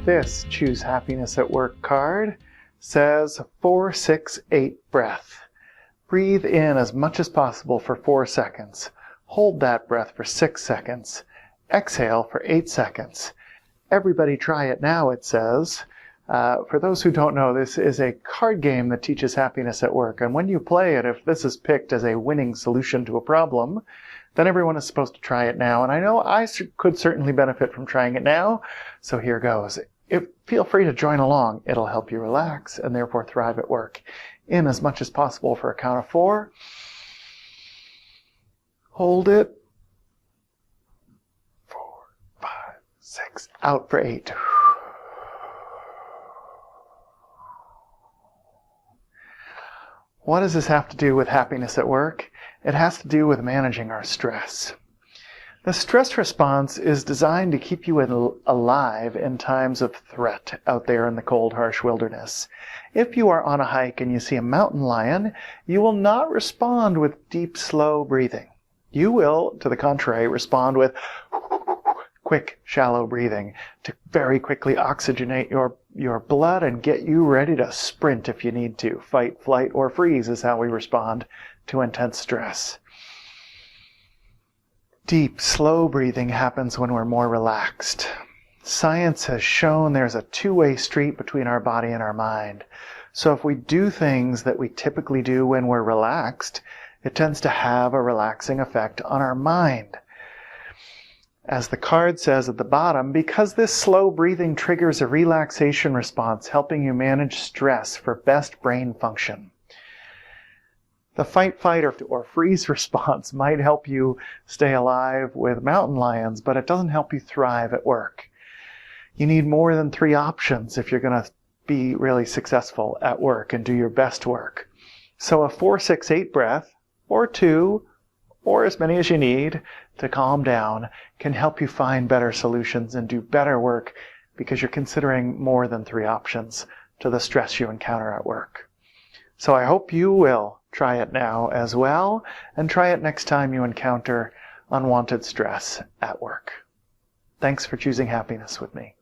This Choose Happiness at Work card says 4-6-8 breath. Breathe in as much as possible for 4 seconds. Hold that breath for 6 seconds. Exhale for 8 seconds. Everybody try it now, it says. For those who don't know, this is a card game that teaches happiness at work. And when you play it, if this is picked as a winning solution to a problem, then everyone is supposed to try it now. And I know I could certainly benefit from trying it now. So here goes. Feel free to join along. It'll help you relax and therefore thrive at work. In as much as possible for a count of 4. Hold it. 4, 5, 6. Out for 8. What does this have to do with happiness at work? It has to do with managing our stress. The stress response is designed to keep you alive in times of threat out there in the cold, harsh wilderness. If you are on a hike and you see a mountain lion, you will not respond with deep, slow breathing. You will, to the contrary, respond with quick, shallow breathing to very quickly oxygenate your blood and get you ready to sprint if you need to. Fight, flight, or freeze is how we respond to intense stress. Deep, slow breathing happens when we're more relaxed. Science has shown there's a two-way street between our body and our mind. So if we do things that we typically do when we're relaxed, it tends to have a relaxing effect on our mind. As the card says at the bottom, because this slow breathing triggers a relaxation response, helping you manage stress for best brain function. The fight, flight, or freeze response might help you stay alive with mountain lions, but it doesn't help you thrive at work. You need more than 3 options if you're going to be really successful at work and do your best work. So a 4-6-8 breath, or 2, or as many as you need to calm down, can help you find better solutions and do better work because you're considering more than 3 options to the stress you encounter at work. So I hope you will try it now as well, and try it next time you encounter unwanted stress at work. Thanks for choosing happiness with me.